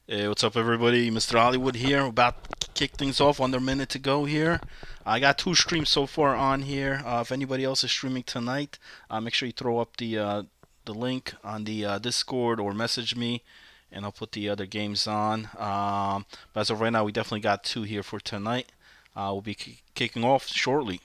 Hey, what's up, everybody? Mr. Hollywood here. We're about to kick things off. Under a minute to go here. I got two streams so far on here. If anybody else is streaming tonight, make sure you throw up the link on the Discord or message me, and I'll put the other games on. But as of right now, we definitely got two here for tonight. We'll be kicking off shortly.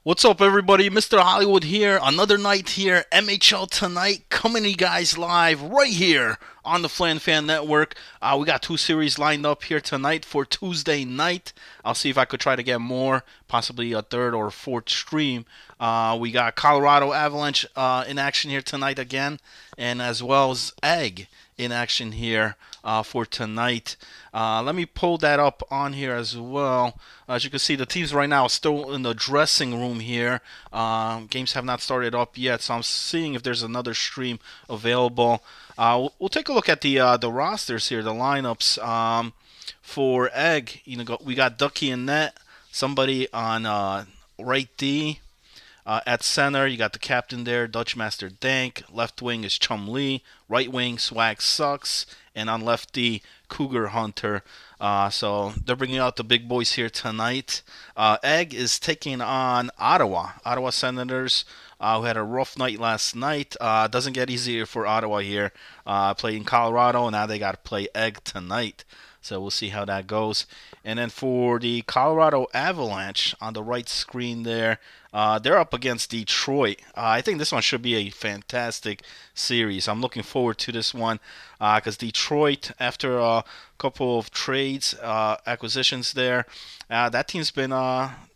What's up, everybody? Mr. Hollywood here. Another night here. MHL Tonight coming to you guys live right here on the Flan Fan Network. We got two series lined up here tonight for Tuesday night. I'll see if I could try to get more, possibly a third or fourth stream. We got Colorado Avalanche in action here tonight again, and as well as Egg in action here for tonight. Let me pull that up on here as well. As you can see, the teams right now are still in the dressing room here. Games have not started up yet, so I'm seeing if there's another stream available. We'll take a look at the rosters here, the lineups for Egg. We got Ducky in net, somebody on right D. At center, you got the captain there, Dutch Master Dank. Left wing is Chum Lee. Right wing, Swag Sucks. And on left D, Cougar Hunter. So they're bringing out the big boys here tonight. Egg is taking on Ottawa Senators, who had a rough night last night. Doesn't get easier for Ottawa here. Played in Colorado, and now they got to play Egg tonight. So we'll see how that goes. And then for the Colorado Avalanche on the right screen there, they're up against Detroit. I think this one should be a fantastic series. I'm looking forward to this one because Detroit, after a couple of trades, acquisitions there, that team's been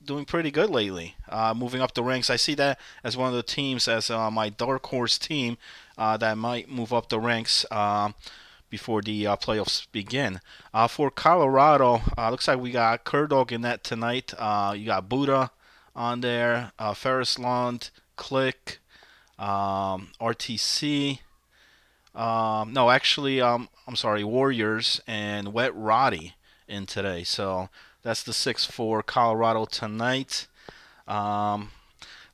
doing pretty good lately, moving up the ranks. I see that as one of the teams, as my dark horse team that might move up the ranks. Before the playoffs begin. For Colorado, looks like we got Kerdog in that tonight. You got Buddha on there, Ferris Lund, Click, RTC. No, actually, I'm sorry, Warriors and Wet Roddy in today. So that's the six for Colorado tonight. Um,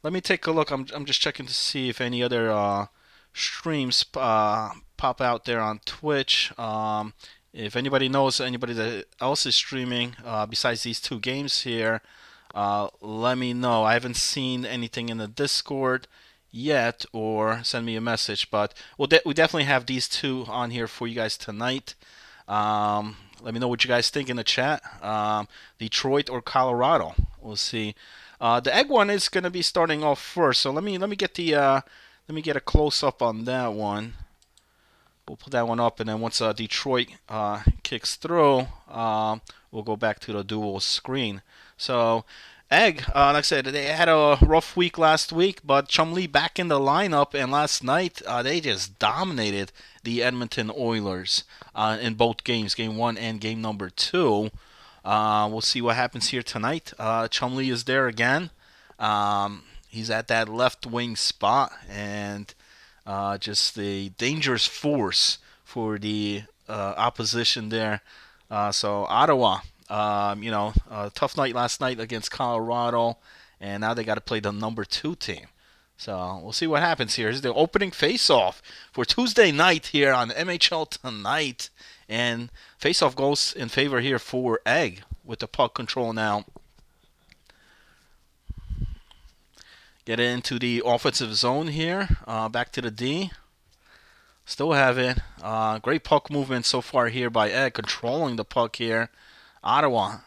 Let me take a look. I'm just checking to see if any other streams pop out there on Twitch. If anybody knows anybody that else is streaming besides these two games here, let me know. I haven't seen anything in the Discord yet, or send me a message. But we definitely have these two on here for you guys tonight. Let me know what you guys think in the chat. Detroit or Colorado? We'll see. The egg one is going to be starting off first, so let me get the let me get a close up on that one. We'll put that one up, and then once Detroit kicks through, we'll go back to the dual screen. So, Egg, like I said, they had a rough week last week, but Chumlee back in the lineup, and last night they just dominated the Edmonton Oilers in both games, game one and game number two. We'll see what happens here tonight. Chumlee is there again. He's at that left wing spot, and just the dangerous force for the opposition there. So Ottawa, tough night last night against Colorado, and now they got to play the number two team. So we'll see what happens here. Here's the opening face-off for Tuesday night here on MHL Tonight, and face-off goes in favor here for Egg with the puck control now. Get into the offensive zone here. Back to the D. Still have it. Great puck movement so far here by Ed, controlling the puck here. Ottawa.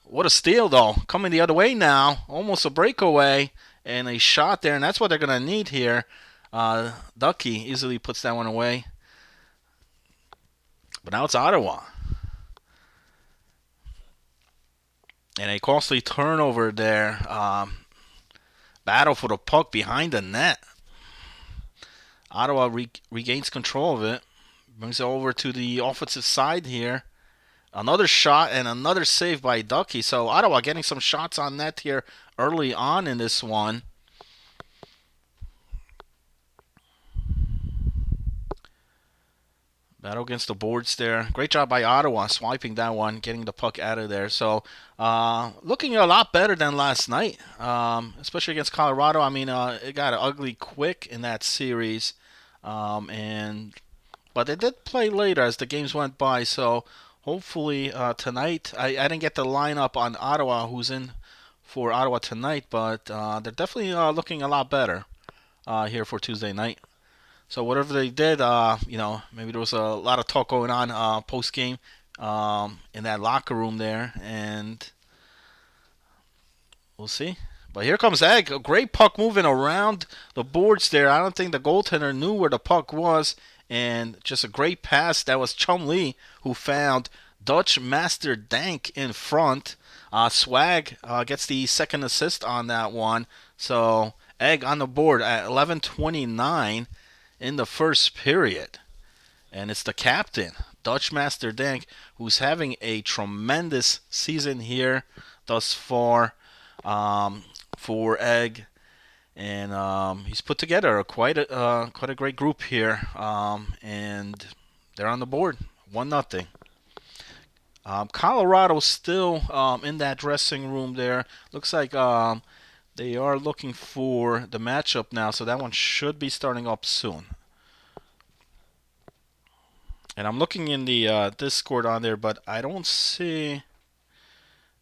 What a steal, though. Coming the other way now. Almost a breakaway. And a shot there, and that's what they're going to need here. Ducky easily puts that one away. But now it's Ottawa. And a costly turnover there. Battle for the puck behind the net. Ottawa regains control of it. Brings it over to the offensive side here. Another shot and another save by Ducky. So Ottawa getting some shots on net here early on in this one. Battle against the boards there. Great job by Ottawa swiping that one, getting the puck out of there. So looking a lot better than last night, especially against Colorado. I mean, it got ugly quick in that series, and but they did play later as the games went by. So hopefully tonight, I didn't get the lineup on Ottawa, who's in for Ottawa tonight, but they're definitely looking a lot better here for Tuesday night. So whatever they did, maybe there was a lot of talk going on post game in that locker room there, and we'll see. But here comes Egg. A great puck moving around the boards there. I don't think the goaltender knew where the puck was, and just a great pass. That was Chum Lee who found Dutch Master Dank in front. Swag gets the second assist on that one. So Egg on the board at 11:29 in the first period. And it's the captain, Dutch Master Dank, who's having a tremendous season here thus far for Egg. And he's put together quite a great group here. And they're on the board, 1-0. Colorado's still in that dressing room there. Looks like they are looking for the matchup now, so that one should be starting up soon. And I'm looking in the Discord on there, but I don't see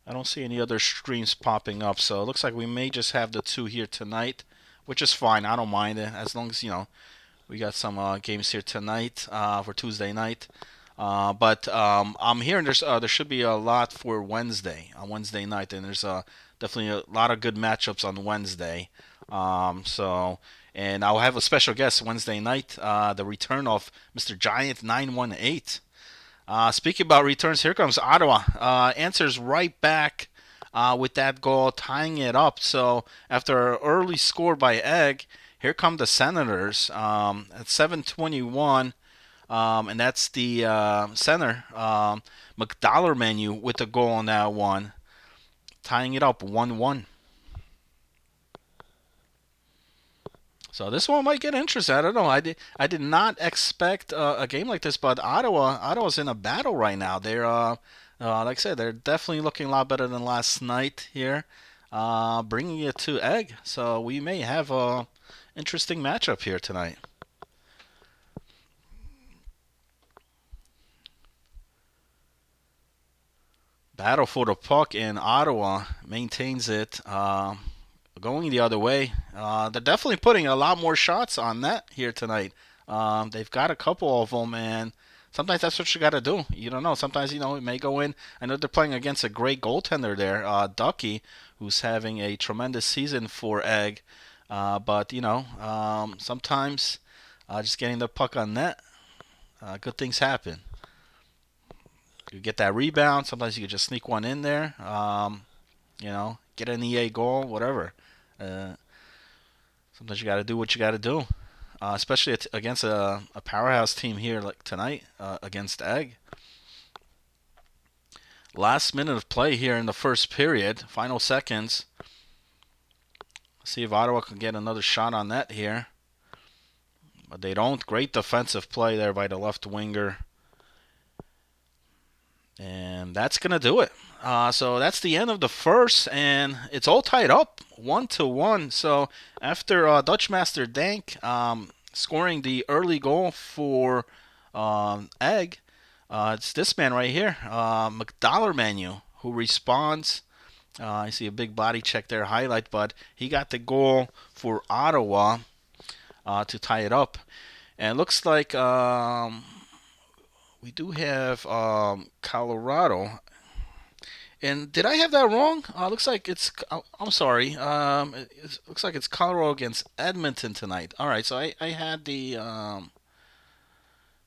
any other streams popping up. So it looks like we may just have the two here tonight, which is fine. I don't mind it as long as we got some games here tonight for Tuesday night. But I'm hearing there should be a lot for Wednesday on Wednesday night, and there's definitely a lot of good matchups on Wednesday. And I'll have a special guest Wednesday night, the return of Mr. Giant 918. Speaking about returns, here comes Ottawa. Answers right back with that goal, tying it up. So after an early score by Egg, here come the Senators at 7:21. And that's the center, McDollar with the goal on that one, tying it up 1-1. So this one might get interesting. I don't know. I did not expect a game like this, but Ottawa's in a battle right now. They're like I said, they're definitely looking a lot better than last night here, bringing it to Egg. So we may have a interesting matchup here tonight. Battle for the puck, in Ottawa maintains it. Going the other way. They're definitely putting a lot more shots on net here tonight. They've got a couple of them, and sometimes that's what you got to do. You don't know. Sometimes, it may go in. I know they're playing against a great goaltender there, Ducky, who's having a tremendous season for Egg. But, sometimes just getting the puck on net, good things happen. You get that rebound. Sometimes you can just sneak one in there. Get an EA goal, whatever. Sometimes you got to do what you got to do, especially against a powerhouse team here like tonight against Egg. Last minute of play here in the first period, final seconds. See if Ottawa can get another shot on net here. But they don't. Great defensive play there by the left winger. And that's going to do it. So that's the end of the first, and it's all tied up 1-1. So after Dutch Master Dank scoring the early goal for Egg, it's this man right here, McDollar who responds. I see a big body check there highlight, but he got the goal for Ottawa to tie it up. And it looks like we do have Colorado. And did I have that wrong? Looks like it's. I'm sorry. It looks like it's Colorado against Edmonton tonight. All right. So I had the.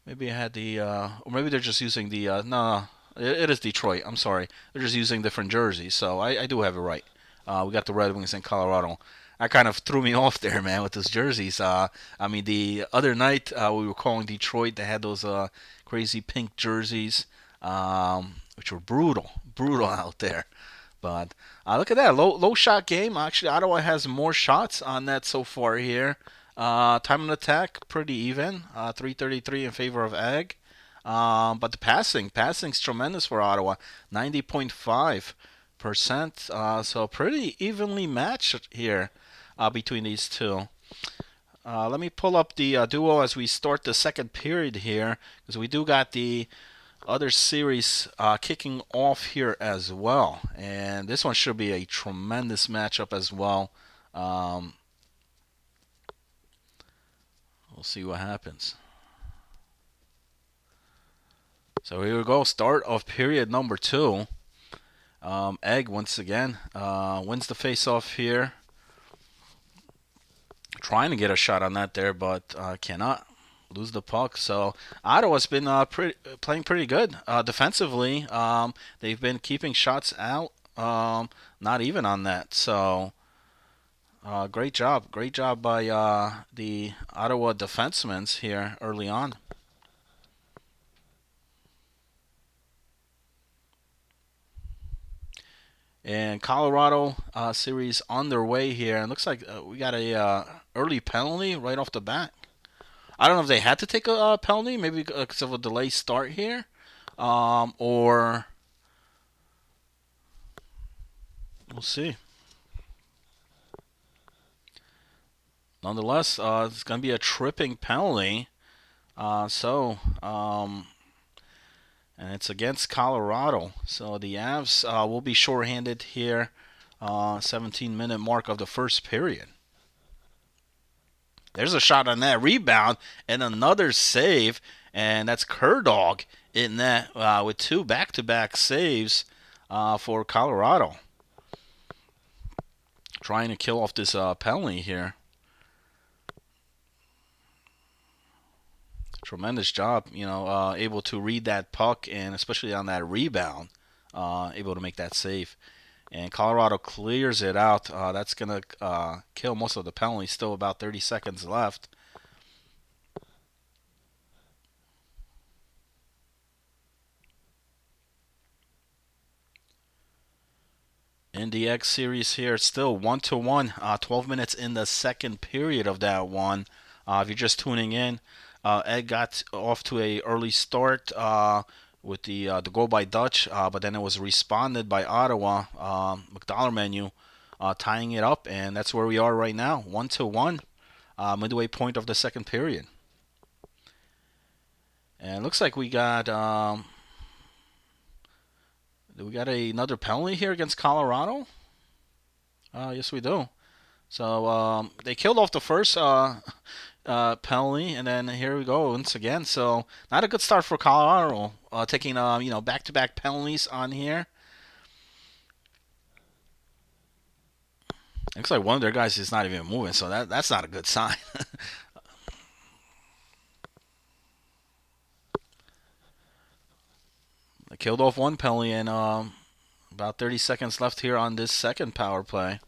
Maybe I had the. Or maybe they're just using the. No, it is Detroit. I'm sorry. They're just using different jerseys. So I do have it right. We got the Red Wings in Colorado. that kind of threw me off there, man, with those jerseys. I mean, the other night we were calling Detroit. They had those crazy pink jerseys, which were brutal out there. But look at that low shot game. Actually, Ottawa has more shots on that so far here. Time of attack pretty even. 333 in favor of Egg. But the passing's tremendous for Ottawa. 90.5%. So pretty evenly matched here between these two. Let me pull up the duo as we start the second period here, because we do got the other series kicking off here as well. And this one should be a tremendous matchup as well. We'll see what happens. So here we go. Start of period number 2. Egg once again wins the face-off here. Trying to get a shot on that there, but cannot lose the puck. So Ottawa's been playing pretty good defensively. They've been keeping shots out, not even on that. So great job by the Ottawa defensemen here early on. And Colorado series underway here. And looks like we got a early penalty right off the bat. I don't know if they had to take a penalty, maybe because of a delayed start here, or we'll see. Nonetheless, it's going to be a tripping penalty. And it's against Colorado. So the Avs will be shorthanded here. 17-minute mark of the first period. There's a shot on that rebound and another save, and that's Kerdog in that with 2 back-to-back saves for Colorado. Trying to kill off this penalty here. Tremendous job, able to read that puck, and especially on that rebound, able to make that save. And Colorado clears it out. That's going to kill most of the penalties. Still about 30 seconds left. In the X series here, it's still 1-1. 12 minutes in the second period of that one. If you're just tuning in, Ed got off to a early start with the goal by Dutch, but then it was responded by Ottawa. McDollar menu tying it up, and that's where we are right now, 1-1, midway point of the second period. And it looks like we got another penalty here against Colorado. Yes, we do. So they killed off the first penalty, and then here we go once again. So not a good start for Colorado, taking back-to-back penalties on here. Looks like one of their guys is not even moving, so that's not a good sign. They killed off one penalty, and about 30 seconds left here on this second power play.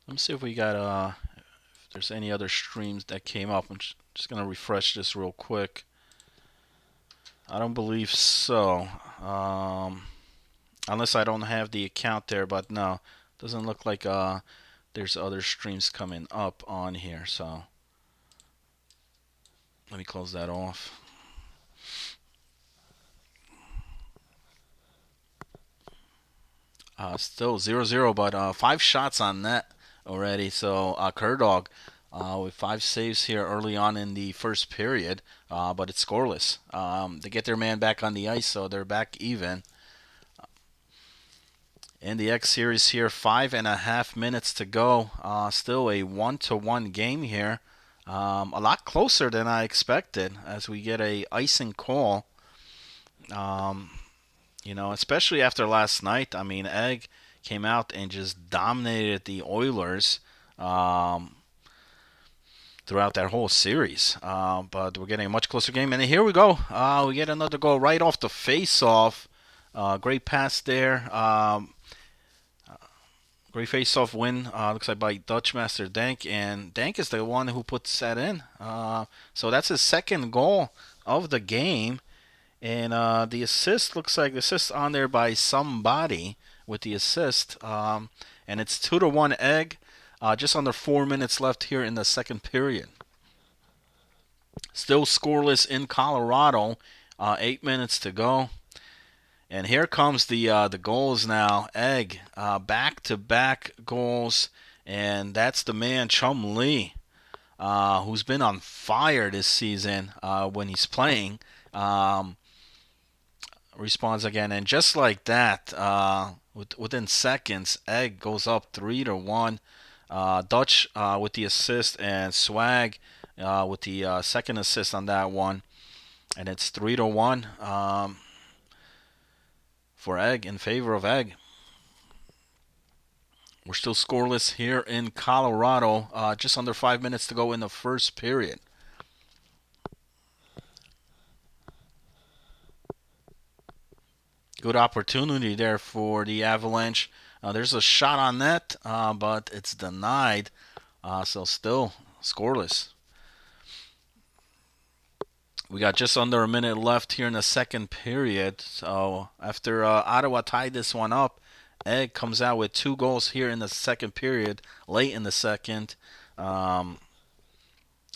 Let me see if we got if there's any other streams that came up. I'm just gonna refresh this real quick. I don't believe so, unless I don't have the account there. But no, doesn't look like there's other streams coming up on here. So let me close that off. Still 0-0, but 5 shots on net already. So Kerdog with 5 saves here early on in the first period, but it's scoreless. They get their man back on the ice, so they're back even. In the X series here, 5.5 minutes to go. Still a 1-1 game here. A lot closer than I expected as we get a icing call. Especially after last night. I mean, Egg came out and just dominated the Oilers. throughout that whole series. But we're getting a much closer game. And here we go. We get another goal right off the face-off. Great pass there. Great face-off win. Looks like by Dutch Master Dank. And Dank is the one who puts that in. So that's his second goal of the game. And the assist looks like the assist on there by somebody with the assist. And it's 2-1 Egg. Just under 4 minutes left here in the second period. Still scoreless in Colorado. 8 minutes to go. And here comes the goals now. Egg, back-to-back goals. And that's the man, Chum Lee, who's been on fire this season when he's playing. Responds again. And just like that, within seconds, Egg goes up 3-1. Dutch with the assist, and Swag with the second assist on that one. And it's 3-1 for Egg, in favor of Egg. We're still scoreless here in Colorado. Just under 5 minutes to go in the first period. Good opportunity there for the Avalanche. There's a shot on net, but it's denied. So still scoreless. We got just under a minute left here in the second period. So after Ottawa tied this one up, Egg comes out with 2 goals here in the second period, late in the second. One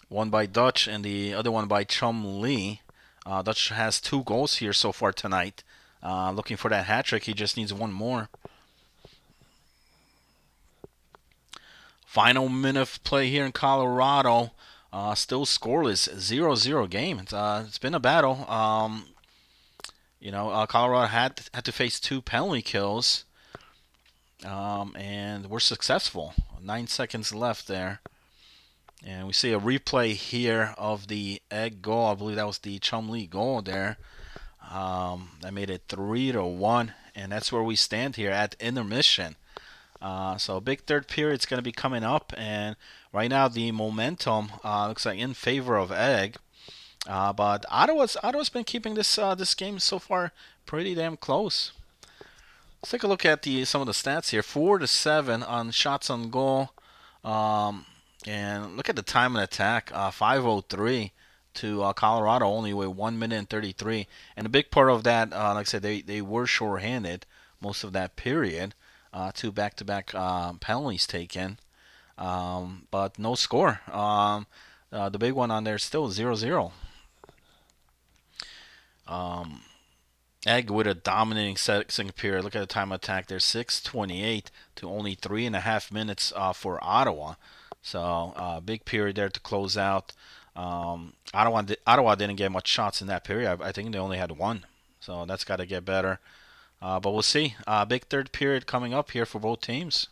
by Dutch and the other one by Chum Lee. Dutch has 2 goals here so far tonight. Looking for that hat trick. He just needs one more. Final minute of play here in Colorado. Still scoreless, 0-0 game. It's been a battle. Colorado had to face 2 penalty kills, and we're successful. 9 seconds left there. And we see a replay here of the Egg goal. I believe that was the Chum Lee goal there. That made it 3-1, and that's where we stand here at intermission. So a big third period is going to be coming up, and right now the momentum looks like in favor of Egg. But Ottawa's been keeping this game so far pretty damn close. Let's take a look at some of the stats here. 4-7 on shots on goal. And look at the time of attack. 5:03 to Colorado, only with 1 minute and 33. And a big part of that, like I said, they were shorthanded most of that period. 2 back-to-back penalties taken. But no score. The big one on there is still 0-0. Egg with a dominating second period. Look at the time of attack there, 6:28 to only 3.5 minutes for Ottawa. So big period there to close out. Ottawa didn't get much shots in that period. I think they only had 1. So that's got to get better. But we'll see. Big third period coming up here for both teams.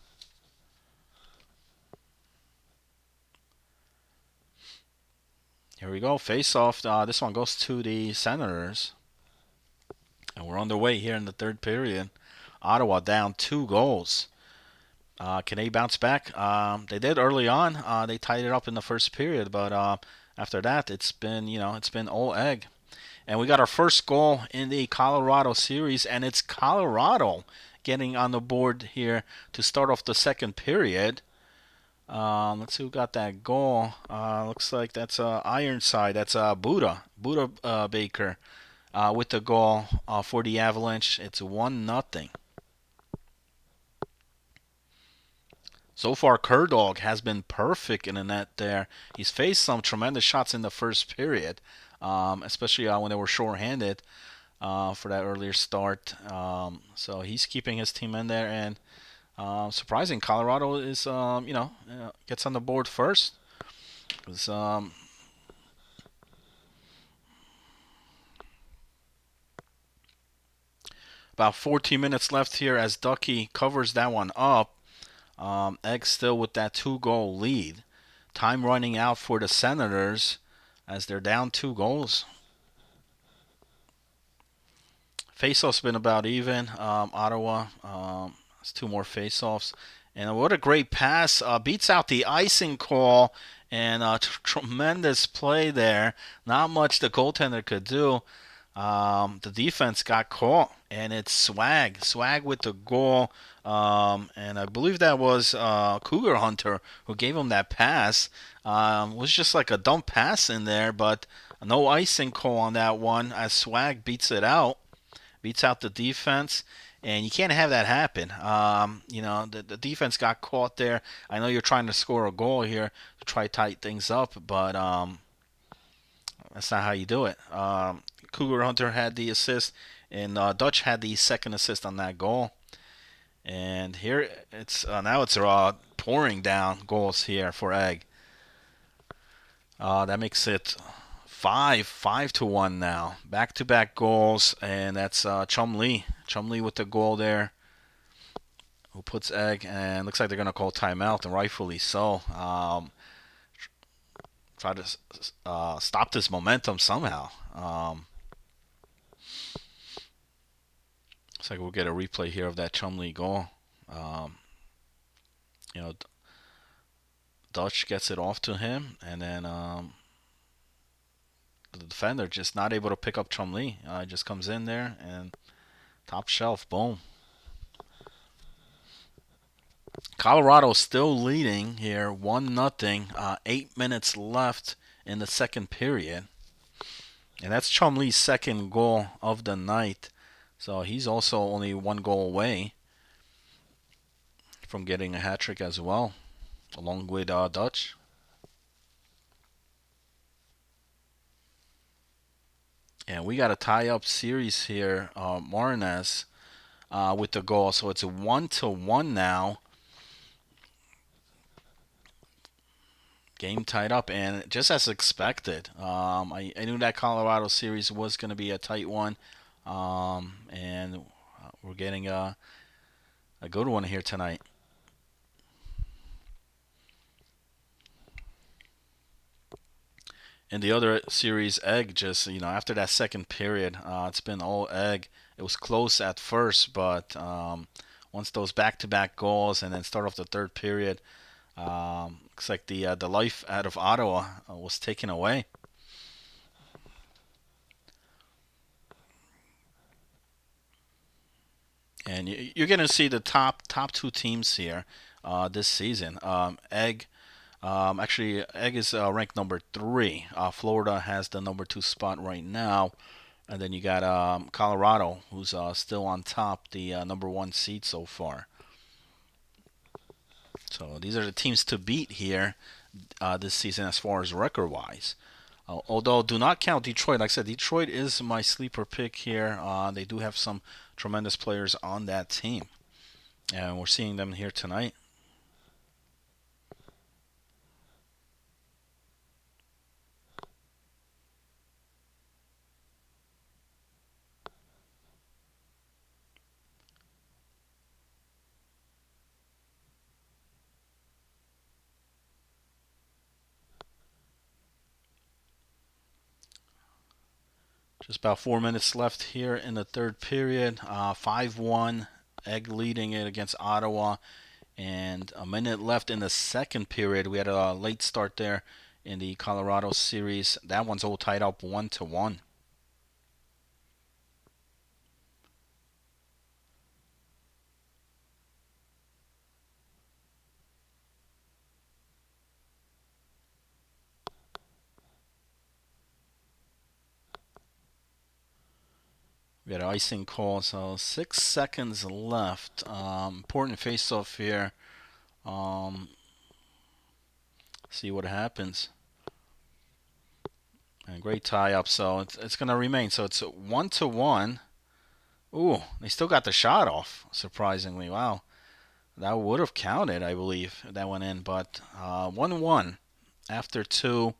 Here we go. Face off. This one goes to the Senators. And we're underway here in the third period. Ottawa down 2 goals. Can they bounce back? They did early on. They tied it up in the first period, but after that, it's been all Egg. And we got our first goal in the Colorado series, and it's Colorado getting on the board here to start off the second period. Let's see who got that goal. Looks like that's Ironside. That's Buddha Baker with the goal for the Avalanche. It's 1-0. So far, Kerdog has been perfect in the net there. He's faced some tremendous shots in the first period, especially when they were short-handed for that earlier start. So he's keeping his team in there, and surprising, Colorado is gets on the board first. About 14 minutes left here as Ducky covers that one up. Egg still with that 2-goal lead. Time running out for the Senators as they're down 2 goals. Faceoff's been about even. Ottawa has 2 more faceoffs. And what a great pass. Beats out the icing call. And tremendous play there. Not much the goaltender could do. The defense got caught, and it's Swag with the goal. And I believe that was Cougar Hunter who gave him that pass. It was just like a dumb pass in there, but no icing call on that one as Swag beats out the defense. And you can't have that happen. The defense got caught there. I know you're trying to score a goal here to try to tighten things up, but that's not how you do it. Cougar Hunter had the assist, and Dutch had the second assist on that goal. And here it's now it's pouring down goals here for Egg. That makes it five to one now. Back to back goals, and that's Chum Lee. Chum Lee with the goal there, who puts Egg, and looks like they're gonna call timeout, and rightfully so. Try to stop this momentum somehow. Looks like we'll get a replay here of that Chumley goal. Um, you know, Dutch gets it off to him, and then the defender just not able to pick up Chumley. Just comes in there and top shelf, boom. Colorado still leading here, 1-0. 8 minutes left in the second period, and that's Chumley's second goal of the night. So he's also only one goal away from getting a hat trick as well, along with Dutch. And we got a tie-up series here. Martinez with the goal, so it's a 1-1 now. Game tied up, and just as expected, I knew that Colorado series was going to be a tight one, and we're getting a good one here tonight. In the other series, Egg just, after that second period, it's been all Egg. It was close at first, but once those back-to-back goals and then start off the third period, looks like the life out of Ottawa was taken away. And you're going to see the top two teams here this season. Egg. Actually, Egg is ranked number 3. Florida has the number 2 spot right now. And then you got Colorado, who's still on top, the number 1 seed so far. So these are the teams to beat here this season as far as record-wise. Although, do not count Detroit. Like I said, Detroit is my sleeper pick here. They do have some tremendous players on that team. And we're seeing them here tonight. Just about 4 minutes left here in the third period. 5-1, Egg leading it against Ottawa. And a minute left in the second period. We had a late start there in the Colorado series. That one's all tied up 1-1. We got an icing call, so 6 seconds left. Important face-off here. See what happens. And great tie-up, so it's going to remain. So it's 1-1. Ooh, they still got the shot off, surprisingly. Wow. That would have counted, I believe, if that went in. But 1-1 after 2.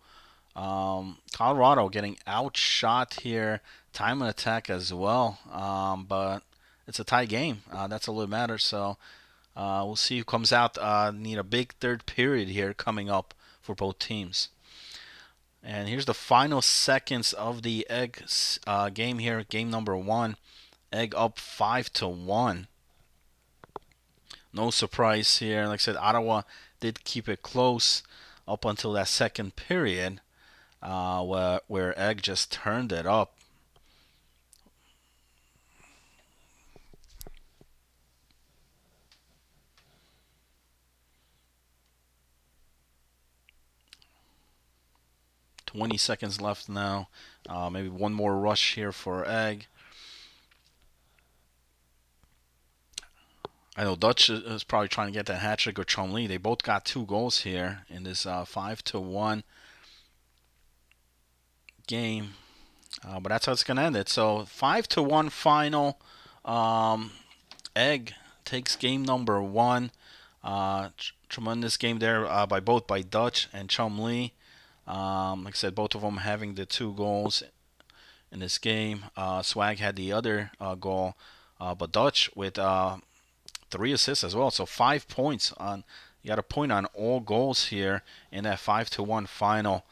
Colorado getting outshot here. Time and attack as well. But it's a tie game. That's all that matters. So we'll see who comes out. Need a big third period here coming up for both teams. And here's the final seconds of the Egg game here. Game number 1. Egg up 5-1. No surprise here. Like I said, Ottawa did keep it close. up until that second period, where Egg just turned it up. $20 left now. Maybe one more rush here for Egg. I know Dutch is probably trying to get that hat trick or Chumlee. They both got 2 goals here in this 5-1 game. But that's how it's gonna end it. So 5-1 final. Egg takes game number 1. Tremendous game there by Dutch and Chumlee. Like I said, both of them having the 2 goals in this game. Swag had the other goal, but Dutch with 3 assists as well. So 5 points on. You got a point on all goals here in that 5-1 final.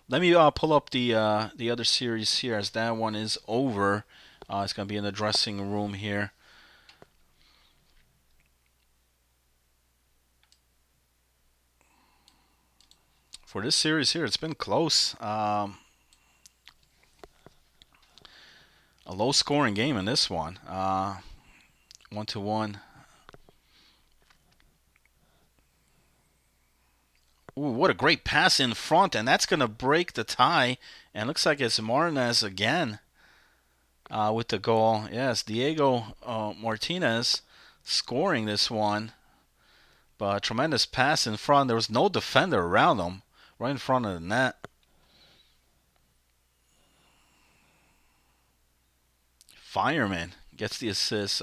Let me pull up the other series here, as that one is over. It's gonna be in the dressing room here. For this series here, it's been close. A low-scoring game in this one. 1-1. Ooh, what a great pass in front, and that's going to break the tie. And looks like it's Martinez again with the goal. Yes, Diego Martinez scoring this one. But tremendous pass in front. There was no defender around him, right in front of the net. Fireman gets the assist.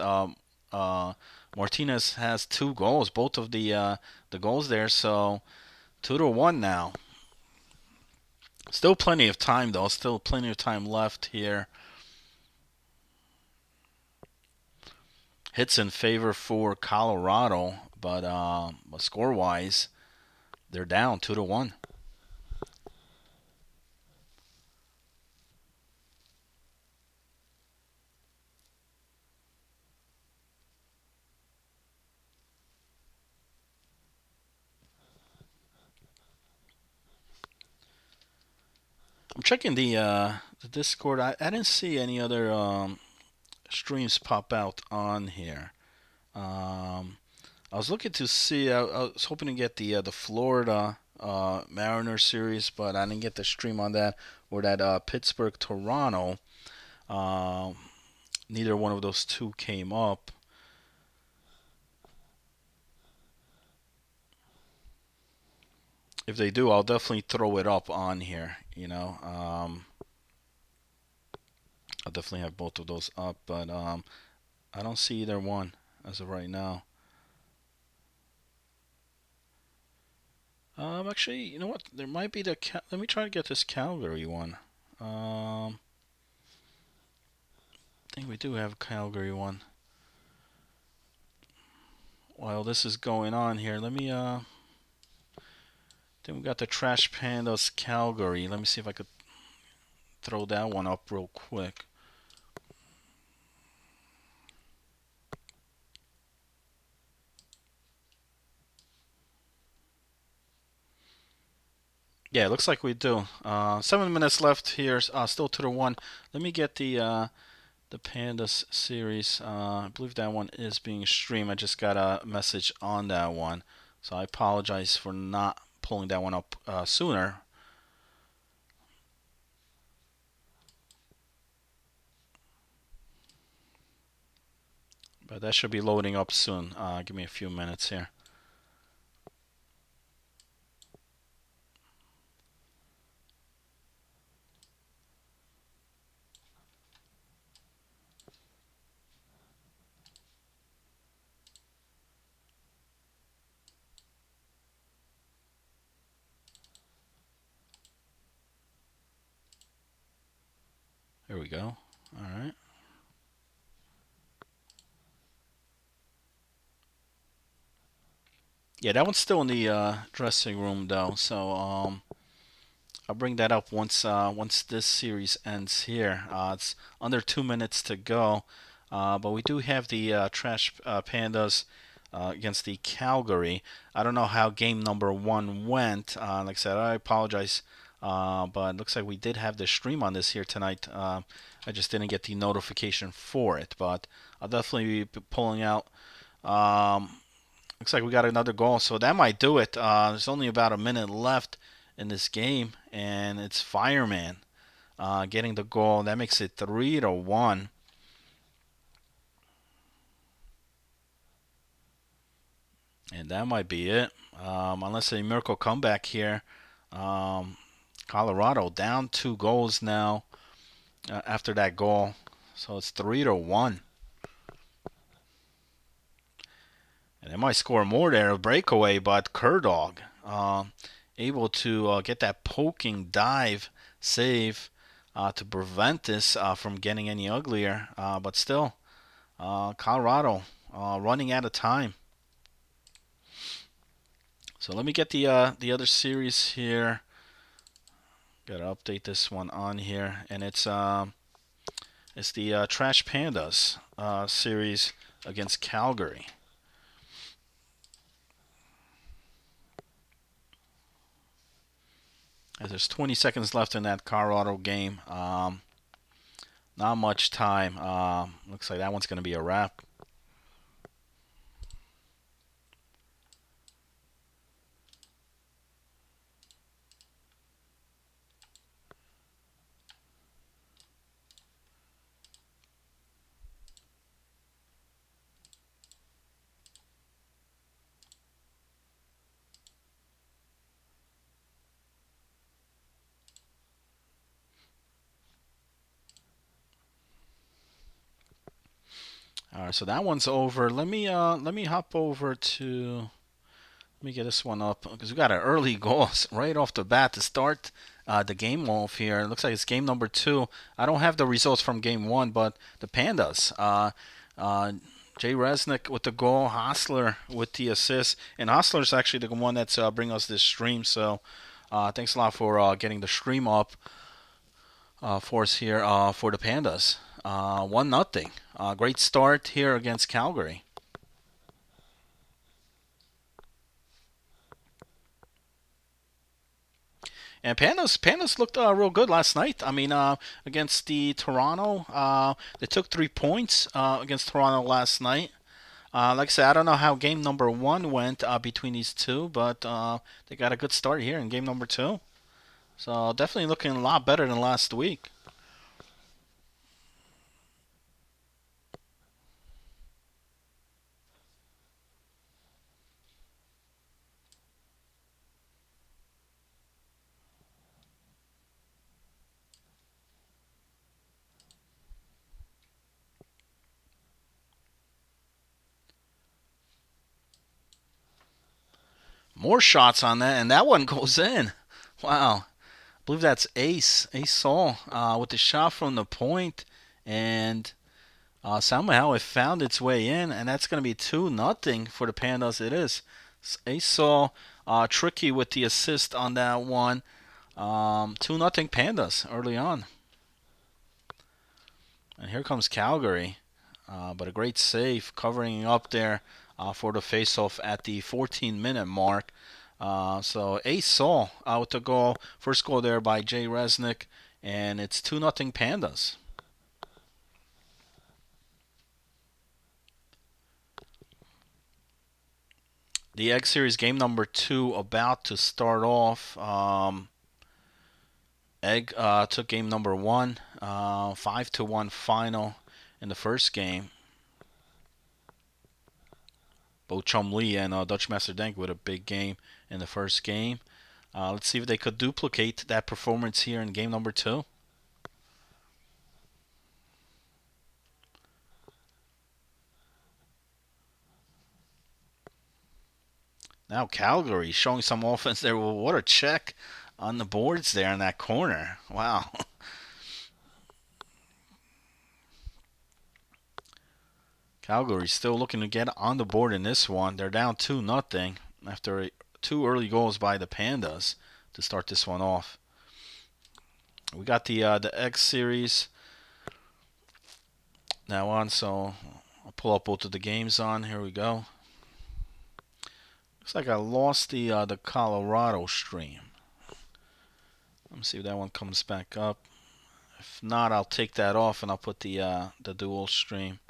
Martinez has 2 goals, both of the goals there. So 2-1 now. Still plenty of time though. Still plenty of time left here. Hits in favor for Colorado, but score-wise, they're down 2-1. I'm checking the Discord. I didn't see any other streams pop out on here. I was looking to see. I was hoping to get the Florida Mariners series, but I didn't get the stream on that, or that Pittsburgh Toronto. Neither one of those two came up. If they do, I'll definitely throw it up on here. I'll definitely have both of those up, but I don't see either one as of right now. Actually, you know what? There might be let me try to get this Calgary one. I think we do have a Calgary one. While this is going on here, let me then we got the Trash Pandas Calgary. Let me see if I could throw that one up real quick. Yeah, it looks like we do. 7 minutes left here. Still 2-1. Let me get the Pandas series. I believe that one is being streamed. I just got a message on that one, so I apologize for not pulling that one up sooner. But that should be loading up soon. Give me a few minutes here. There we go. All right. Yeah, that one's still in the dressing room though, so I'll bring that up once this series ends here. It's under 2 minutes to go, but we do have the Trash Pandas against the Calgary. I don't know how game number 1 went. Like I said, I apologize, but it looks like we did have the stream on this here tonight. I just didn't get the notification for it, but I'll definitely be pulling out. Um, Looks like we got another goal, so that might do it. There's only about a minute left in this game, and it's Fireman getting the goal. That makes it 3-1. And that might be it. Unless a miracle comeback here. Um, Colorado down 2 goals now after that goal. So it's 3-1. And they might score more there, a breakaway, but Kerdog able to get that poking dive save to prevent this from getting any uglier. But still, Colorado running out of time. So let me get the other series here. Got to update this one on here, and it's the Trash Pandas series against Calgary. As there's 20 seconds left in that Colorado game. Not much time. Looks like that one's going to be a wrap. All right, so that one's over. Let me hop over to. Let me get this one up because we got an early goal right off the bat to start the game off here. It looks like it's game number 2. I don't have the results from game 1, but the Pandas. Jay Resnick with the goal, Hostler with the assist, and Hostler's actually the one that's bringing us this stream. So thanks a lot for getting the stream up for us here for the Pandas. 1-0. Great start here against Calgary. And Pandas looked real good last night. I mean, against the Toronto, they took 3 points against Toronto last night. Like I said, I don't know how game number 1 went between these two, but they got a good start here in game number 2. So definitely looking a lot better than last week. More shots on that, and that one goes in. Wow. I believe that's Ace Saul with the shot from the point, and somehow it found its way in, and that's going to be 2-0 for the Pandas. It is. Ace Saul tricky with the assist on that one. 2-0 Pandas early on. And here comes Calgary. But a great save covering up there for the faceoff at the 14-minute mark. So Ace Saul with the goal. First goal there by Jay Resnick. And it's 2-0 Pandas. The Egg Series game number 2 about to start off. Egg took game number 1. 5-1 final in the first game. Both Chum Lee and Dutch Master Dank with a big game in the first game. Let's see if they could duplicate that performance here in game number 2. Now Calgary showing some offense there. Well, what a check on the boards there in that corner. Wow. Calgary still looking to get on the board in this one. They're down 2-0 after 2 early goals by the Pandas to start this one off. We got the X series now on, so I'll pull up both of the games on. Here we go. Looks like I lost the Colorado stream. Let me see if that one comes back up. If not, I'll take that off and I'll put the dual stream.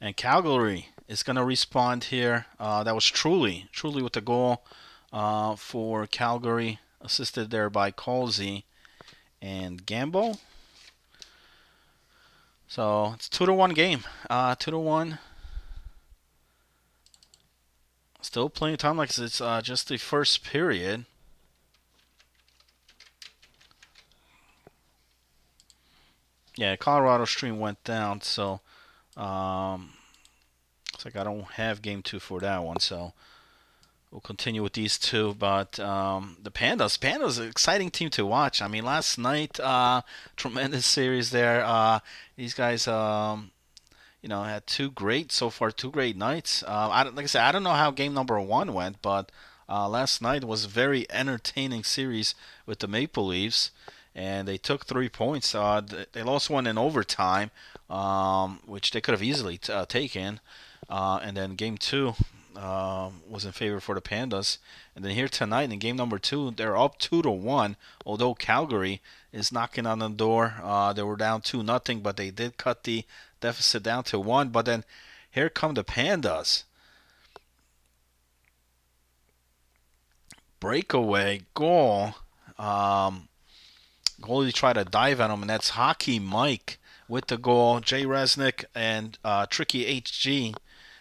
And Calgary is going to respond here. That was truly with the goal for Calgary, assisted there by Colsey and Gambo. So it's 2-1 game. 2-1. Still plenty of time, like it's just the first period. Yeah, Colorado stream went down, so looks like I don't have game 2 for that one. So we'll continue with these two. But the Pandas, an exciting team to watch. I mean, last night, tremendous series there. These guys, had two great nights. Like I said, I don't know how game number 1 went, but last night was a very entertaining series with the Maple Leafs, and they took 3 points. They lost one in overtime, which they could have easily taken. And then game 2 was in favor for the Pandas. And then here tonight in game number 2, they're up 2-1. Although Calgary is knocking on the door, they were down 2-0, but they did cut the deficit down to 1. But then here come the Pandas. Breakaway goal. Goalie tried to dive at him, and that's Hockey Mike with the goal. Jay Resnick and Tricky HG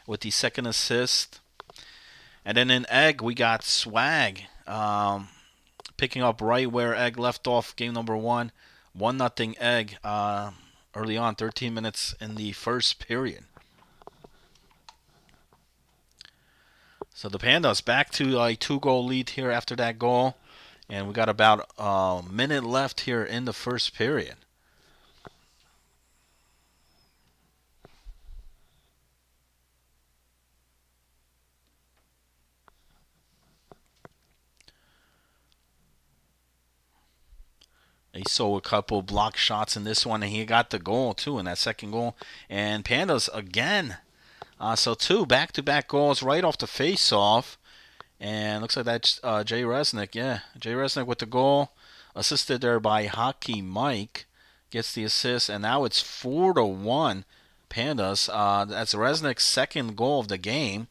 with the second assist. And then in Egg, we got Swag picking up right where Egg left off game number 1. 1-0 Egg early on, 13 minutes in the first period. So the Pandas back to a 2-goal lead here after that goal. And we got about a minute left here in the first period. He saw a couple block shots in this one, and he got the goal too in that second goal. And Pandas again. So 2 back-to-back goals right off the face-off. And looks like that's Jay Resnick. Yeah, Jay Resnick with the goal, assisted there by Hockey Mike. Gets the assist, and now it's 4-1 Pandas. That's Resnick's second goal of the game.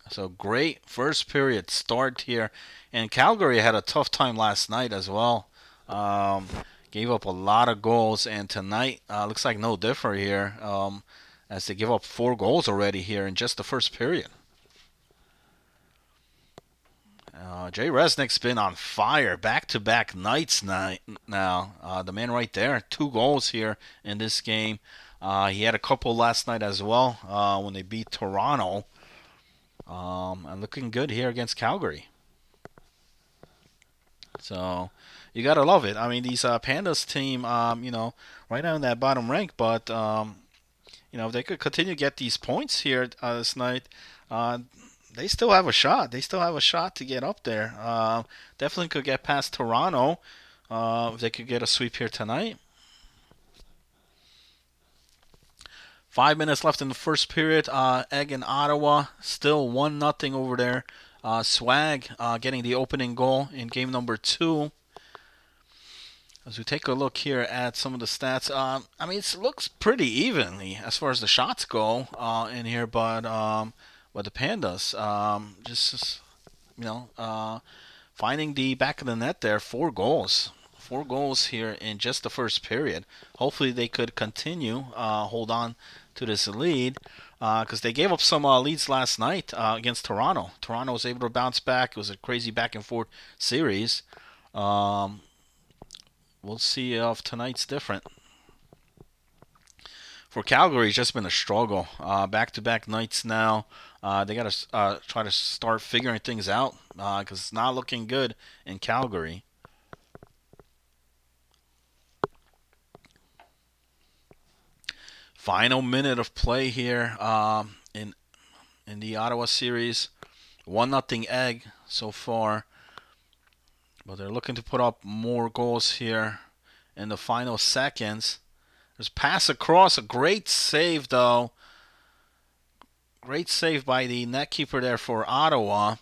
So great first period start here. And Calgary had a tough time last night as well. Gave up a lot of goals, and tonight looks like no different here, as they give up 4 goals already here in just the first period. Jay Resnick's been on fire back-to-back nights now. The man right there, 2 goals here in this game. He had a couple last night as well when they beat Toronto. And looking good here against Calgary. So you gotta love it. I mean, these Pandas team, right now in that bottom rank, but if they could continue to get these points here this night, they still have a shot. They still have a shot to get up there. Definitely could get past Toronto if they could get a sweep here tonight. 5 minutes left in the first period. Egg in Ottawa, still 1-0 over there. Swag getting the opening goal in game number 2. As we take a look here at some of the stats, it looks pretty evenly as far as the shots go in here, but the Pandas finding the back of the net there, 4 goals. 4 goals here in just the first period. Hopefully they could continue, hold on to this lead, because they gave up some leads last night against Toronto. Toronto was able to bounce back. It was a crazy back and forth series. We'll see if tonight's different. For Calgary, it's just been a struggle. Back-to-back nights now. They got to try to start figuring things out because it's not looking good in Calgary. Final minute of play here in the Ottawa series. 1-0 Egg so far. But they're looking to put up more goals here in the final seconds. There's pass across. A great save, though. Great save by the net keeper there for Ottawa.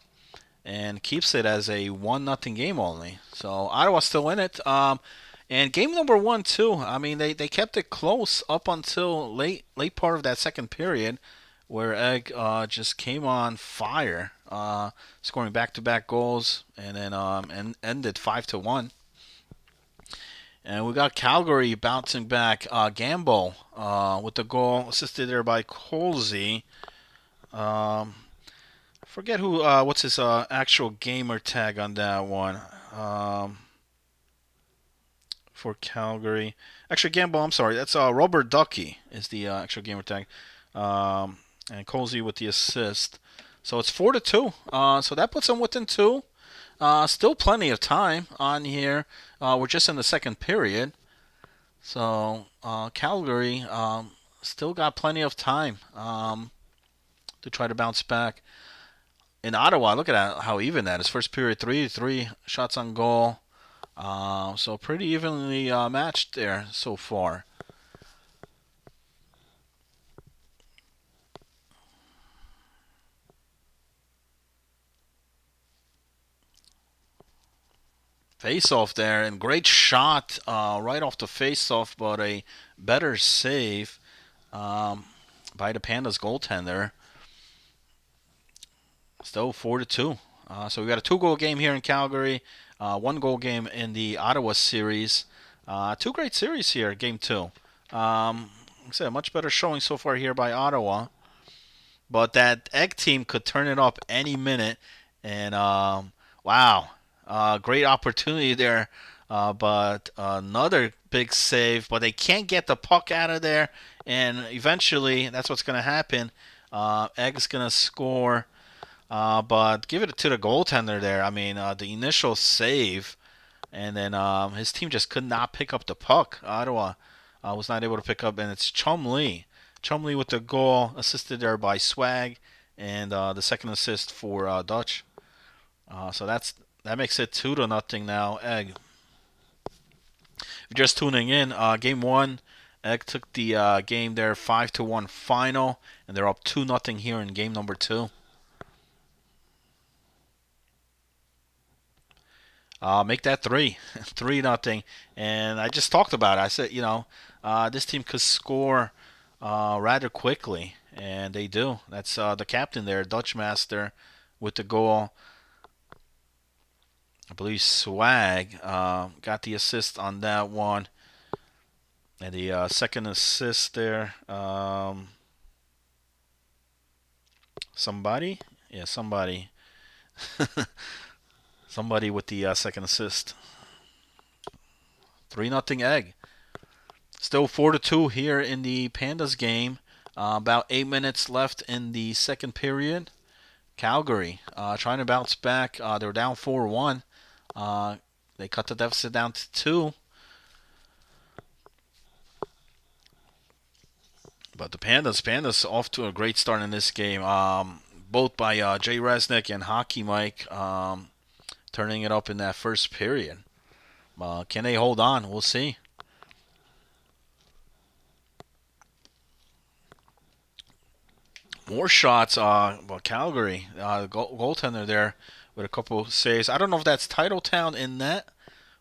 And keeps it as a 1-0 game only. So Ottawa's still in it. And game number one, too. I mean, they kept it close up until late part of that second period, where Egg just came on fire, scoring back-to-back goals, and then ended 5-1. And we got Calgary bouncing back. Gamble with the goal, assisted there by Colsey. Forget who. What's his actual gamer tag on that one? For Calgary. Actually, Gamble. I'm sorry. That's Robert Ducky is the actual gamer tag. And Colsey with the assist. So it's 4-2. So that puts them within two. Still plenty of time on here. We're just in the second period. So Calgary still got plenty of time to try to bounce back. In Ottawa, look at how even that is. First period, three shots on goal. So pretty evenly matched there so far. Face off there, and great shot right off the face off, but a better save by the Pandas goaltender. Still 4-2. So we got a 2-goal game here in Calgary, 1-goal game in the Ottawa series. Two great series here, game two. Like I said, a much better showing so far here by Ottawa. But that Egg team could turn it up any minute. And wow, great opportunity there. But another big save. But they can't get the puck out of there. And eventually, that's what's going to happen. Egg's going to score. But give it to the goaltender there. I mean, the initial save. And then his team just could not pick up the puck. Ottawa was not able to pick up. And it's Chumlee. Chumlee with the goal, assisted there by Swag, and the second assist for Dutch. So that makes it 2-0 now. Egg. If you're just tuning in, game one, Egg took the game there 5-1 final, and they're up 2-0 here in game number two. Make that 3-0, and I just talked about it. I said, this team could score rather quickly, and they do. That's the captain there, Dutch Master, with the goal. I believe Swag got the assist on that one, and the second assist there. Somebody, yeah, somebody, somebody with the second assist. 3-0 Egg. Still 4-2 here in the Pandas game. About 8 minutes left in the second period. Calgary trying to bounce back. They were down 4-1. They cut the deficit down to 2. But the Pandas off to a great start in this game. Both by Jay Resnick and Hockey Mike turning it up in that first period. Can they hold on? We'll see. More shots. Calgary, goaltender there with a couple saves. I don't know if that's Titletown in net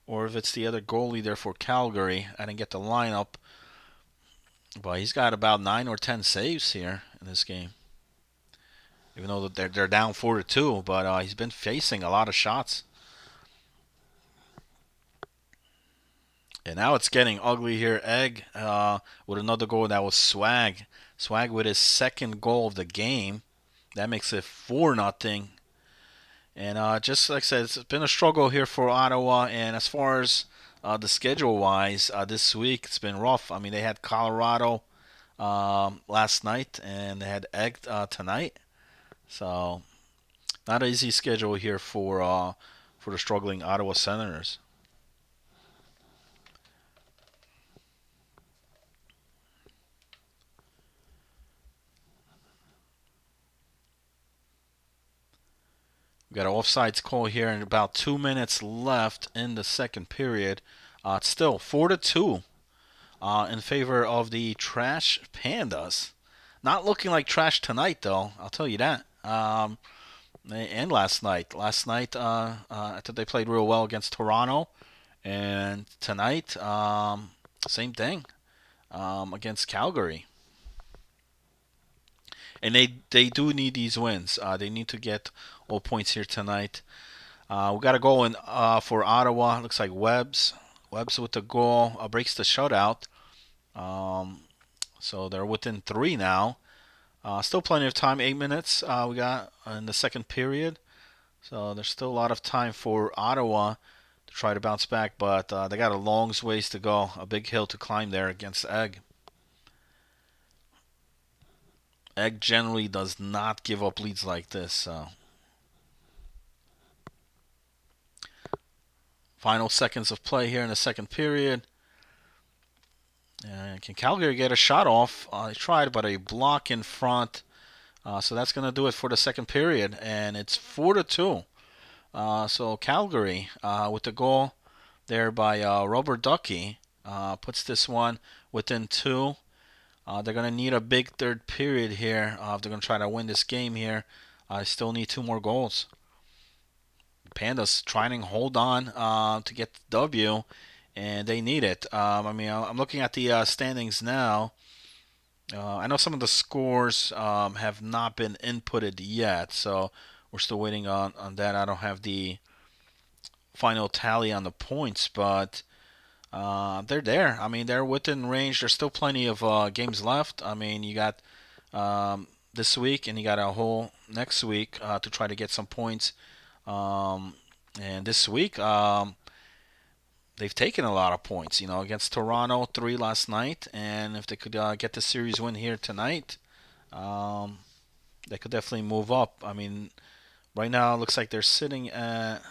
or if it's the other goalie there for Calgary. I didn't get the lineup, but he's got about 9 or 10 saves here in this game. Even though they're down 4-2, but he's been facing a lot of shots. And now it's getting ugly here. Egg with another goal. That was Swag. Swag with his second goal of the game. That makes it 4-0. And just like I said, it's been a struggle here for Ottawa. And as far as the schedule-wise, this week it's been rough. I mean, they had Colorado last night, and they had Egg tonight. So not an easy schedule here for the struggling Ottawa Senators. We got an offsides call here, and about 2 minutes left in the second period. It's still 4-2 in favor of the Trash Pandas. Not looking like trash tonight, though. I'll tell you that. And last night. I thought they played real well against Toronto. And tonight, same thing against Calgary. And they do need these wins. They need to get all points here tonight. We got a goal in for Ottawa. Looks like Webb's with the goal. Breaks the shutout. Um, so they're within 3 now. Still plenty of time. 8 minutes we got in the second period. So there's still a lot of time for Ottawa to try to bounce back, but they got a long ways to go. A big hill to climb there against Egg. Egg generally does not give up leads like this. So. Final seconds of play here in the second period. And can Calgary get a shot off? They tried, but a block in front. So that's going to do it for the second period. And it's 4-2. So Calgary with the goal there by Robert Ducky puts this one within 2. They're going to need a big third period here if they're going to try to win this game here. I still need 2 more goals. Pandas trying to hold on to get the W, and they need it. I'm looking at the standings now. I know some of the scores have not been inputted yet, so we're still waiting on that. I don't have the final tally on the points, but they're there. They're within range. There's still plenty of games left. You got this week, and you got a whole next week to try to get some points. And this week, they've taken a lot of points, against Toronto, 3 last night. And if they could get the series win here tonight, they could definitely move up. Right now it looks like they're sitting at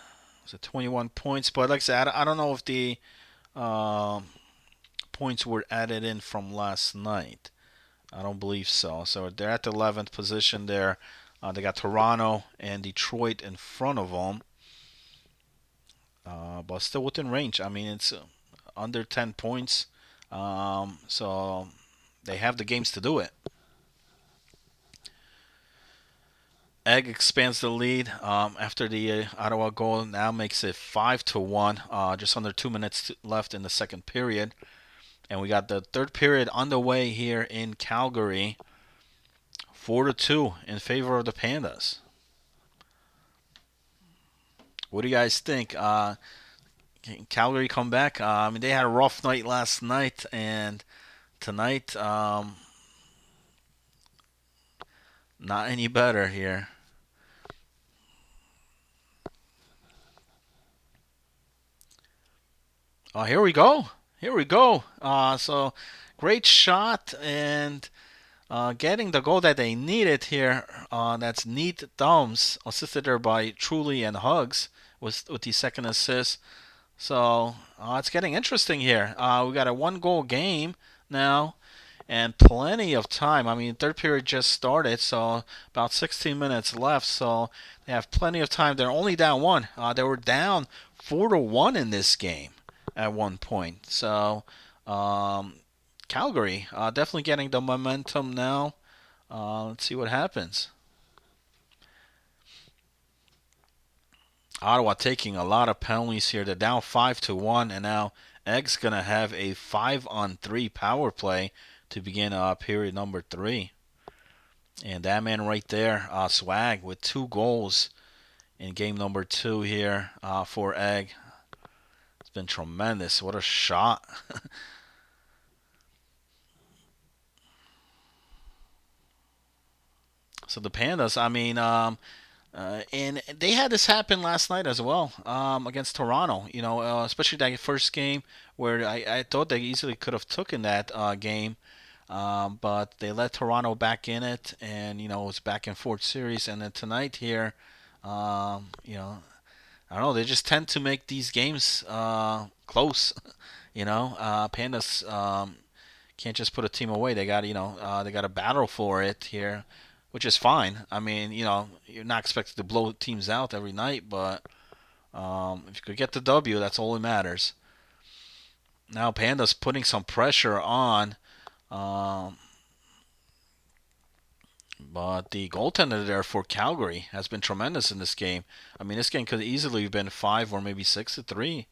21 points. But like I said, I don't know if the points were added in from last night. I don't believe so. So they're at the 11th position there. They got Toronto and Detroit in front of them. But still within range. It's under 10 points. So they have the games to do it. Egg expands the lead after the Ottawa goal. Now makes it 5-1. Just under 2 minutes left in the second period. And we got the third period underway here in Calgary. 4-2 in favor of the Pandas. What do you guys think? Can Calgary come back? They had a rough night last night, and tonight, not any better here. Oh, here we go. So, great shot, and getting the goal that they needed here. That's Neat Thumbs, assisted there by Truly and Hugs with the second assist. So it's getting interesting here. We got a 1-goal game now, and plenty of time. Third period just started, so about 16 minutes left. So they have plenty of time. They're only down 1. They were down 4-1 in this game at one point. So Calgary definitely getting the momentum now. Let's see what happens. Ottawa taking a lot of penalties here. They're down 5-1, and now Egg's gonna have a 5-on-3 power play to begin period number 3. And that man right there, Swag, with 2 goals in game number 2 here for Egg. It's been tremendous. What a shot. So the Pandas, and they had this happen last night as well against Toronto. Especially that first game where I thought they easily could have taken that game, but they let Toronto back in it, and it was back and forth series. And then tonight here, I don't know. They just tend to make these games close. Pandas can't just put a team away. They got they got to battle for it here which is fine. I mean, you're not expected to blow teams out every night, but if you could get the W, that's all that matters. Now Panda's putting some pressure on, um, but the goaltender there for Calgary has been tremendous in this game. I mean, this game could easily have been 5 or maybe 6-3.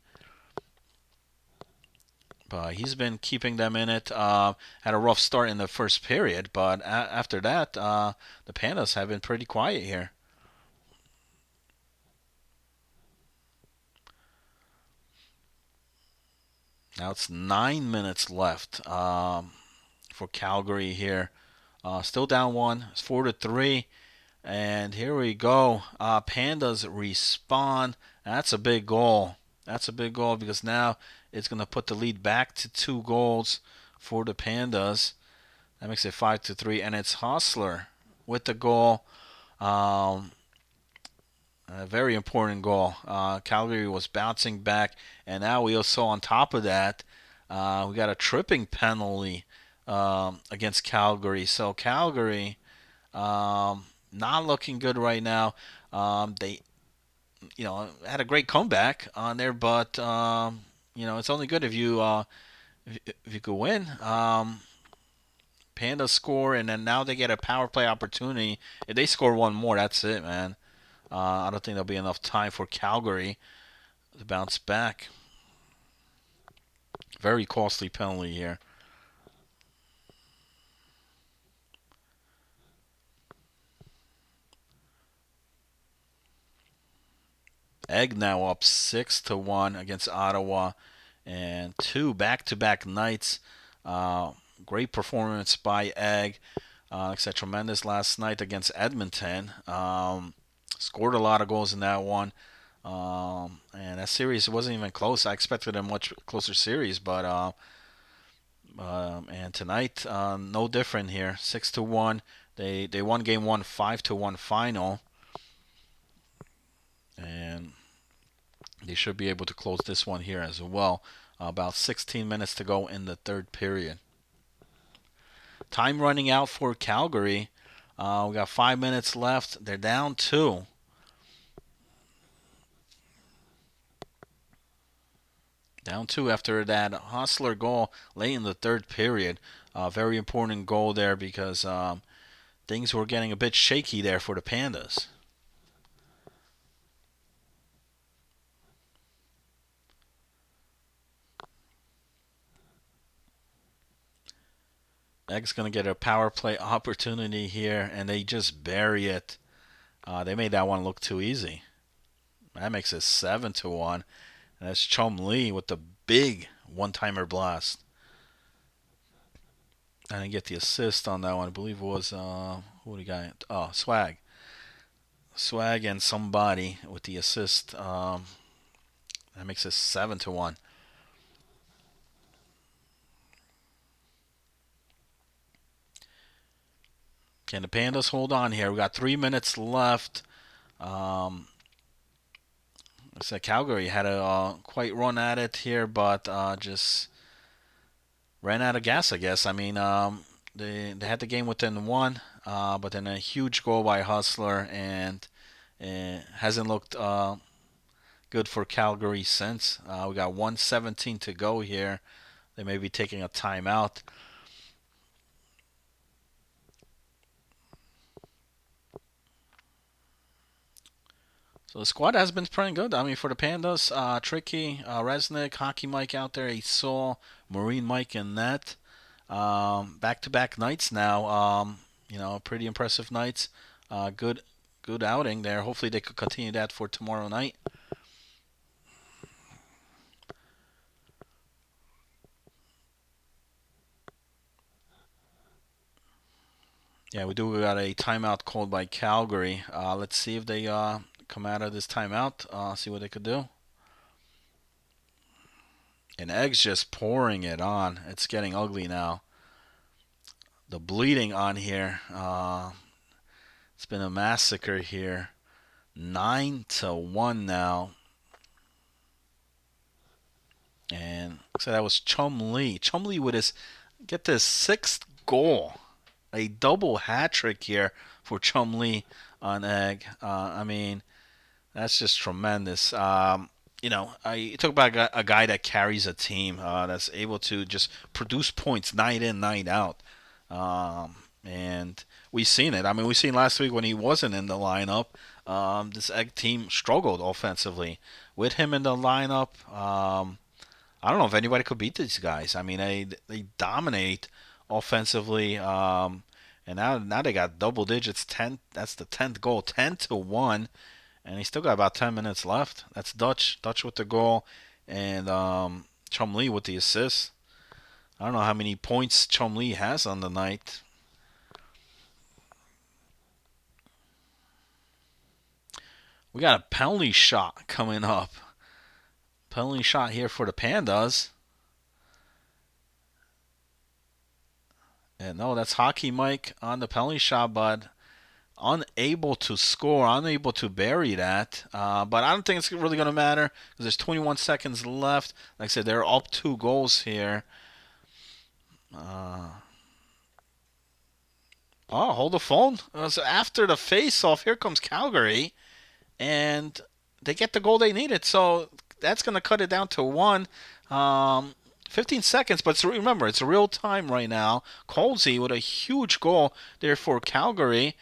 But he's been keeping them in it. Had a rough start in the first period, but after that, the Pandas have been pretty quiet here. Now it's 9 minutes left for Calgary here. Still down one. It's 4-3. And here we go. Pandas respond. That's a big goal. That's a big goal because now it's going to put the lead back to 2 goals for the Pandas. That makes it 5-3. And it's Hostler with the goal. Um, a very important goal. Calgary was bouncing back. And now we also, on top of that, we got a tripping penalty against Calgary. So Calgary not looking good right now. They, had a great comeback on there, but it's only good if you could win. Pandas score, and then now they get a power play opportunity. If they score one more, that's it, man. I don't think there'll be enough time for Calgary to bounce back. Very costly penalty here. Egg now up 6-1 against Ottawa, and 2 back-to-back nights. Great performance by Egg. Like I said, tremendous last night against Edmonton. Scored a lot of goals in that one. And that series wasn't even close. I expected a much closer series, but and tonight, no different here. 6-1. They won game one, 5-1 final, and they should be able to close this one here as well. About 16 minutes to go in the third period. Time running out for Calgary. We got 5 minutes left. They're down 2. Down 2 after that Hostler goal late in the third period. Very important goal there because things were getting a bit shaky there for the Pandas. Egg's going to get a power play opportunity here, and they just bury it. They made that one look too easy. That makes it 7-1. And that's Chum Lee with the big one-timer blast. I didn't get the assist on that one. I believe it was, who do you got? Oh, Swag. Swag and somebody with the assist. That makes it 7-1. Can the Pandas hold on here? We got 3 minutes left. I said Calgary had a quite run at it here, but just ran out of gas, I guess. I mean, they had the game within one, but then a huge goal by Hustler, and it hasn't looked good for Calgary since. We got 1:17 to go here. They may be taking a timeout. So the squad has been pretty good. I mean, for the Pandas, Tricky, Resnick, Hockey Mike out there, he saw Marine Mike in net. Back-to-back nights now. Pretty impressive nights. Good outing there. Hopefully they could continue that for tomorrow night. Yeah, we got a timeout called by Calgary. Let's see if they come out of this timeout. See what they could do. And Egg's just pouring it on. It's getting ugly now. The bleeding on here. It's been a massacre here. 9-1 now. And so that was Chum Lee. Chum Lee with his, get this, 6th goal. A double hat trick here for Chum Lee on Egg. I mean, that's just tremendous. You talk about a guy that carries a team, that's able to just produce points night in, night out. And we've seen it. I mean, we've seen last week when he wasn't in the lineup. This Egg team struggled offensively. With him in the lineup, I don't know if anybody could beat these guys. I mean, they dominate offensively. And now they got double digits. 10. That's the 10th goal. 10-1, and he still got about 10 minutes left. That's Dutch. Dutch with the goal, and Chum Lee with the assist. I don't know how many points Chum Lee has on the night. We got a penalty shot coming up. Penalty shot here for the Pandas. And no, that's Hockey Mike on the penalty shot, but unable to score, unable to bury that. But I don't think it's really going to matter because there's 21 seconds left. Like I said, they're up 2 goals here. Oh, hold the phone. So after the face-off, here comes Calgary, and they get the goal they needed. So that's going to cut it down to 1. 15 seconds, but remember, it's real time right now. Colsey with a huge goal there for Calgary.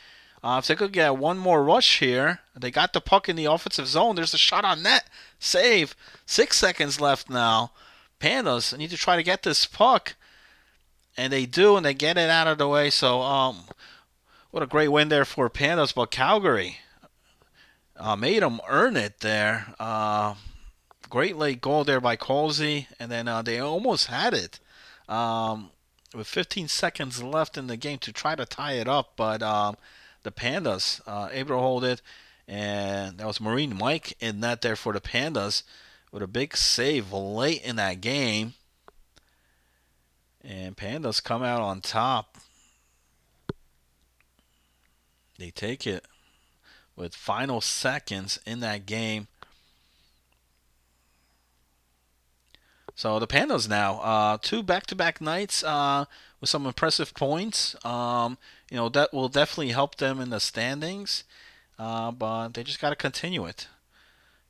If they could get one more rush here, they got the puck in the offensive zone. There's a shot on net. Save. 6 seconds left now. Pandas need to try to get this puck, and they do, and they get it out of the way. So, what a great win there for Pandas, but Calgary made them earn it there. Great late goal there by Colsey, and then they almost had it with 15 seconds left in the game to try to tie it up, but the Pandas able to hold it, and that was Marine Mike in net there for the Pandas with a big save late in that game, and Pandas come out on top. They take it with final seconds in that game. So the Pandas now, 2 back-to-back nights with some impressive points. That will definitely help them in the standings, but they just got to continue it.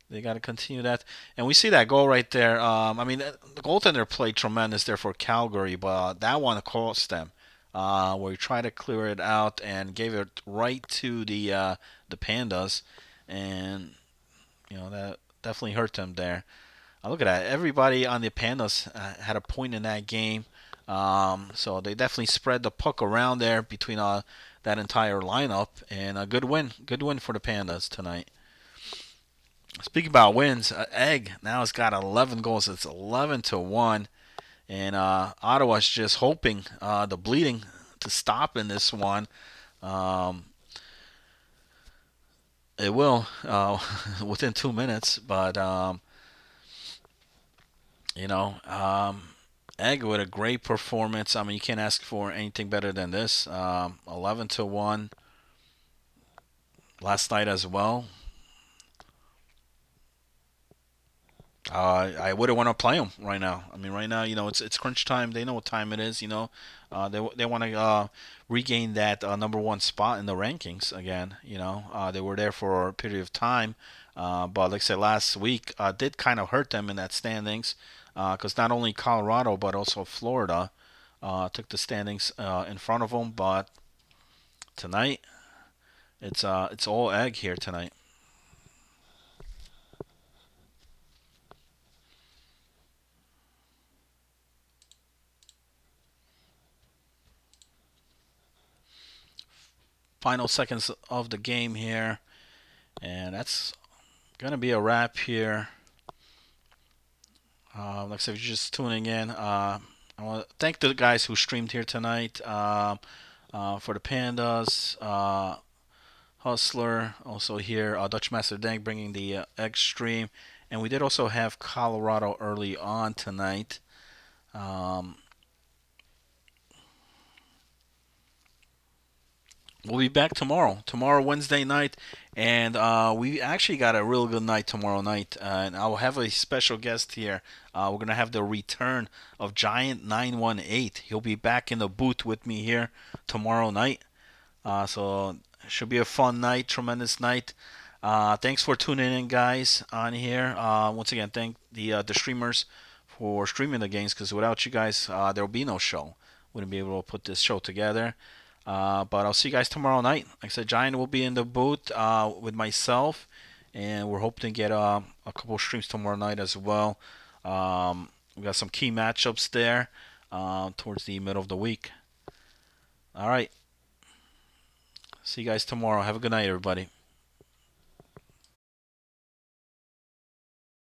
They got to continue that, and we see that goal right there. I mean, the goaltender played tremendous there for Calgary, but that one cost them. Where he tried to clear it out and gave it right to the Pandas, and that definitely hurt them there. Look at that. Everybody on the Pandas had a point in that game. So they definitely spread the puck around there between that entire lineup. And a good win. Good win for the Pandas tonight. Speaking about wins, Egg now has got 11 goals. It's 11-1. And Ottawa's just hoping the bleeding to stop in this one. It will within 2 minutes. But Egg with a great performance. I mean, you can't ask for anything better than this. 11-1 last night as well. I wouldn't want to play them right now. I mean, right now, it's crunch time. They know what time it is. They want to regain that number 1 spot in the rankings again. They were there for a period of time, but like I said last week, did kind of hurt them in that standings because not only Colorado but also Florida took the standings in front of them. But tonight, it's all Egg here tonight. Final seconds of the game here, and that's gonna be a wrap here. Like I said, if you're just tuning in, I want to thank the guys who streamed here tonight. For the Pandas, Hustler, also here, Dutch Master Dank bringing the Egg stream, and we did also have Colorado early on tonight. We'll be back tomorrow, Wednesday night, and we actually got a real good night tomorrow night. And I'll have a special guest here. We're gonna have the return of Giant 918. He'll be back in the booth with me here tomorrow night. So Should be a fun night, tremendous night. Thanks for tuning in, guys, on here. Once again, thank the streamers for streaming the games, because without you guys, there will be no show. Wouldn't be able to put this show together. But I'll see you guys tomorrow night. Like I said, Giant will be in the booth with myself, and we're hoping to get a couple streams tomorrow night as well. We got some key matchups there towards the middle of the week. All right. See you guys tomorrow. Have a good night, everybody.